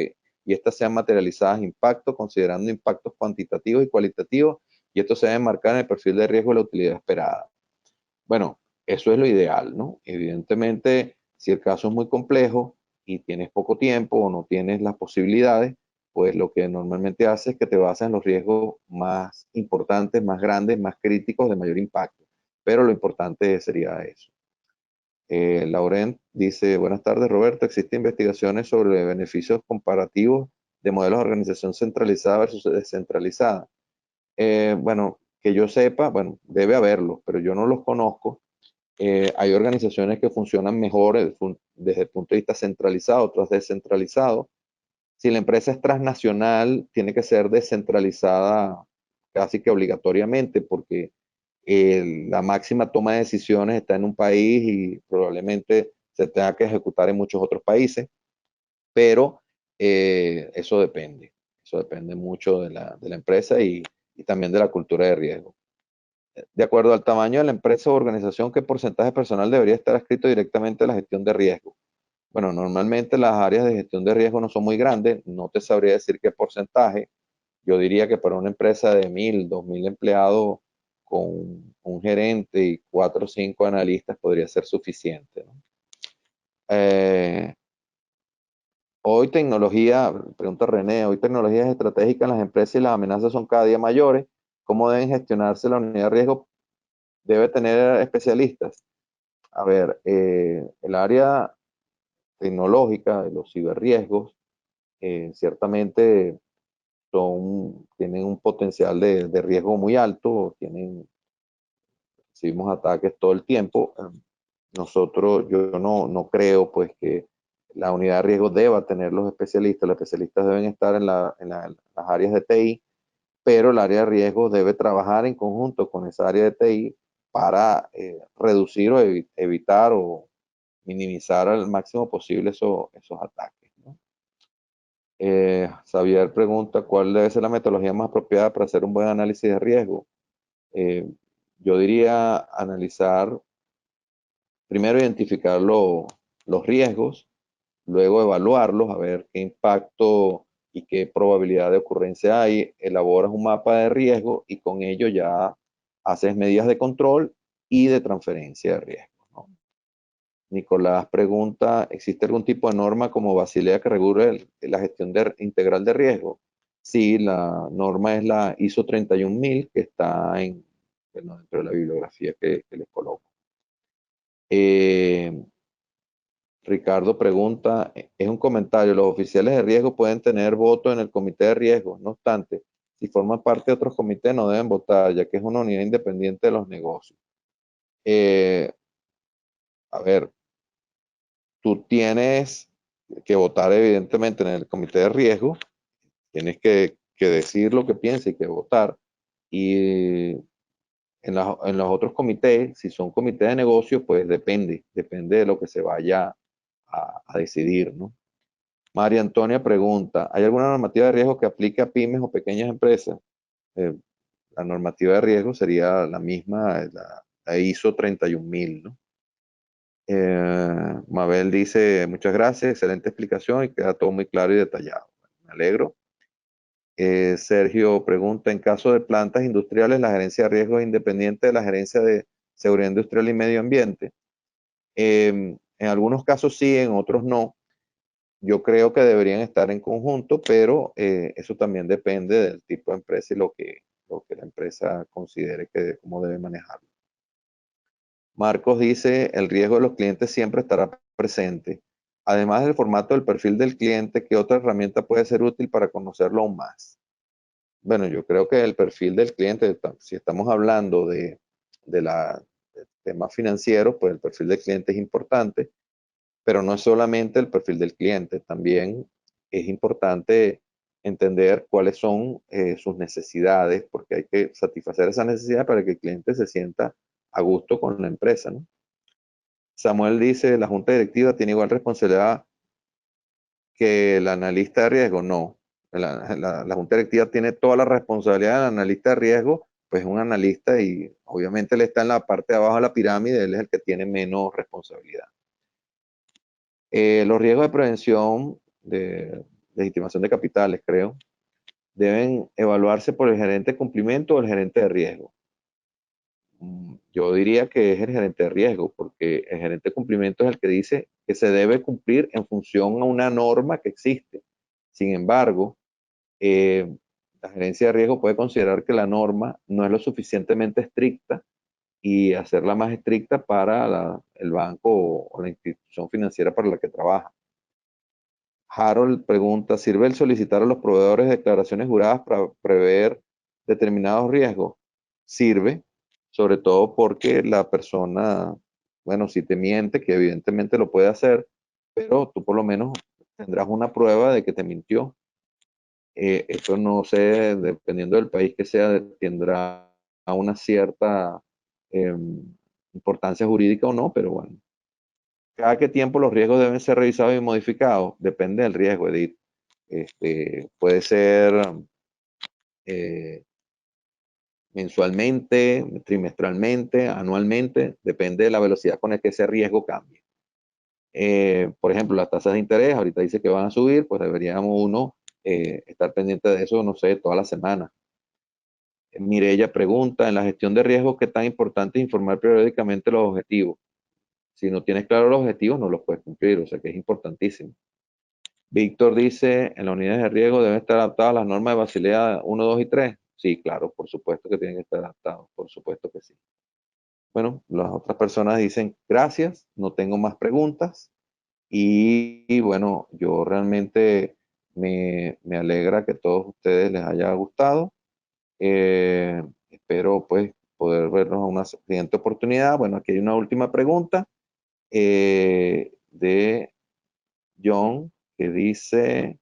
estas sean materializadas impacto, considerando impactos cuantitativos y cualitativos, y esto se debe marcar en el perfil de riesgo de la utilidad esperada. Bueno, eso es lo ideal, ¿no? Evidentemente, si el caso es muy complejo y tienes poco tiempo o no tienes las posibilidades, pues lo que normalmente hace es que te basas en los riesgos más importantes, más grandes, más críticos, de mayor impacto. Pero lo importante sería eso. Laurent dice, buenas tardes Roberto, ¿existen investigaciones sobre beneficios comparativos de modelos de organización centralizada versus descentralizada? Bueno, que yo sepa, bueno, debe haberlos, pero yo no los conozco. Hay organizaciones que funcionan mejor desde el punto de vista centralizado, otras descentralizado. Si la empresa es transnacional, tiene que ser descentralizada casi que obligatoriamente, porque la máxima toma de decisiones está en un país y probablemente se tenga que ejecutar en muchos otros países, pero eso depende mucho de la empresa y también de la cultura de riesgo. De acuerdo al tamaño de la empresa o organización, ¿qué porcentaje personal debería estar adscrito directamente a la gestión de riesgo? Bueno, normalmente las áreas de gestión de riesgo no son muy grandes, no te sabría decir qué porcentaje. Yo diría que para una empresa de 1.000, 2.000 empleados, con un gerente y 4 o 5 analistas podría ser suficiente, ¿no? Eh, Hoy tecnología, pregunta René, hoy tecnologías estratégicas en las empresas y las amenazas son cada día mayores. ¿Cómo deben gestionarse la unidad de riesgo? Debe tener especialistas. A ver, el área tecnológica de los ciberriesgos ciertamente tienen un potencial de riesgo muy alto, recibimos ataques todo el tiempo. Yo no creo pues que la unidad de riesgo deba tener los especialistas deben estar en las áreas de TI, pero el área de riesgo debe trabajar en conjunto con esa área de TI para reducir o evitar o minimizar al máximo posible esos ataques, ¿no? Xavier pregunta, ¿cuál debe ser la metodología más apropiada para hacer un buen análisis de riesgo? Eh, yo diría analizar, primero identificar los riesgos, luego evaluarlos, a ver qué impacto y qué probabilidad de ocurrencia hay, elaboras un mapa de riesgo y con ello ya haces medidas de control y de transferencia de riesgo, ¿no? Nicolás pregunta, ¿existe algún tipo de norma como Basilea que regule la gestión integral de riesgo? Sí, la norma es la ISO 31000 que está bueno, dentro de la bibliografía que les coloco. Eh, Ricardo pregunta, es un comentario, los oficiales de riesgo pueden tener voto en el comité de riesgo, no obstante, si forman parte de otros comités no deben votar, ya que es una unidad independiente de los negocios. Eh, a ver, tú tienes que votar evidentemente en el comité de riesgo, tienes que que decir lo que piensa y que votar. Y en los otros comités, si son comités de negocios, pues depende de lo que se vaya a decidir, ¿no? María Antonia pregunta, ¿hay alguna normativa de riesgo que aplique a pymes o pequeñas empresas? Eh, la normativa de riesgo sería la misma, la ISO 31000, ¿no? Mabel dice, muchas gracias, excelente explicación y queda todo muy claro y detallado. Me alegro. Sergio pregunta, en caso de plantas industriales, ¿la gerencia de riesgo es independiente de la gerencia de seguridad industrial y medio ambiente? En algunos casos sí, en otros no. Yo creo que deberían estar en conjunto, pero eso también depende del tipo de empresa y lo que la empresa considere que cómo debe manejarlo. Marcos dice, el riesgo de los clientes siempre estará presente. Además del formato del perfil del cliente, ¿qué otra herramienta puede ser útil para conocerlo aún más? Bueno, yo creo que el perfil del cliente, si estamos hablando de temas financieros, pues el perfil del cliente es importante, pero no es solamente el perfil del cliente, también es importante entender cuáles son sus necesidades, porque hay que satisfacer esas necesidades para que el cliente se sienta a gusto con la empresa, ¿no? Samuel dice, ¿la junta directiva tiene igual responsabilidad que el analista de riesgo? No. La junta directiva tiene toda la responsabilidad del analista de riesgo, pues es un analista y obviamente él está en la parte de abajo de la pirámide, él es el que tiene menos responsabilidad. Los riesgos de prevención de legitimación de capitales, creo, deben evaluarse por el gerente de cumplimiento o el gerente de riesgo. Yo diría que es el gerente de riesgo, porque el gerente de cumplimiento es el que dice que se debe cumplir en función a una norma que existe. Sin embargo, la gerencia de riesgo puede considerar que la norma no es lo suficientemente estricta y hacerla más estricta para el banco o la institución financiera para la que trabaja. Harold pregunta, ¿sirve el solicitar a los proveedores declaraciones juradas para prever determinados riesgos? Sirve, sobre todo porque la persona, bueno, si te miente, que evidentemente lo puede hacer, pero tú por lo menos tendrás una prueba de que te mintió. Esto no sé, dependiendo del país que sea, tendrá una cierta importancia jurídica o no, pero bueno. ¿Cada qué tiempo los riesgos deben ser revisados y modificados? Depende del riesgo, Edith. Puede ser eh, mensualmente, trimestralmente, anualmente, depende de la velocidad con la que ese riesgo cambie. Por ejemplo, las tasas de interés, ahorita dice que van a subir, pues deberíamos uno estar pendiente de eso, no sé, toda la semana. Mireya pregunta, en la gestión de riesgos, ¿qué tan importante es informar periódicamente los objetivos? Si no tienes claro los objetivos, no los puedes cumplir, o sea que es importantísimo. Víctor dice, en las unidades de riesgo deben estar adaptadas las normas de Basilea 1, 2 y 3. Sí, claro, por supuesto que tienen que estar adaptados, por supuesto que sí. Bueno, las otras personas dicen, gracias, no tengo más preguntas. Y bueno, yo realmente me alegra que a todos ustedes les haya gustado. Espero pues poder vernos en una siguiente oportunidad. Bueno, aquí hay una última pregunta de John que dice,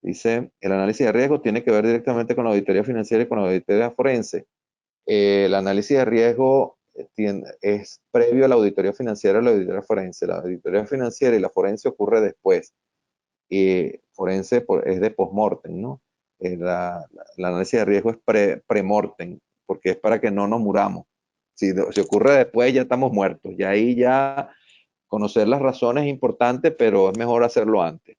el análisis de riesgo tiene que ver directamente con la auditoría financiera y con la auditoría forense. El análisis de riesgo es previo a la auditoría financiera y la auditoría forense. La auditoría financiera y la forense ocurre después. Y forense es de post-mortem, ¿no? El análisis de riesgo es pre-mortem, porque es para que no nos muramos. Si ocurre después, ya estamos muertos. Y ahí ya conocer las razones es importante, pero es mejor hacerlo antes.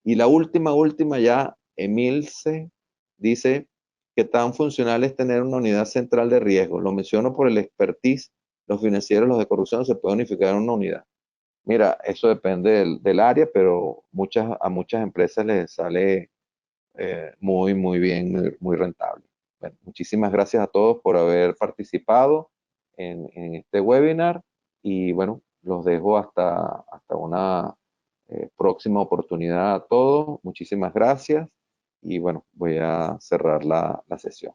Y la última ya, Emilce dice que tan funcional es tener una unidad central de riesgo. Lo menciono por el expertise, los financieros, los de corrupción se pueden unificar en una unidad. Mira, eso depende del área, pero a muchas empresas les sale muy bien, muy rentable. Bueno, muchísimas gracias a todos por haber participado en este webinar y bueno, los dejo hasta una próxima oportunidad a todos. Muchísimas gracias y bueno, voy a cerrar la sesión.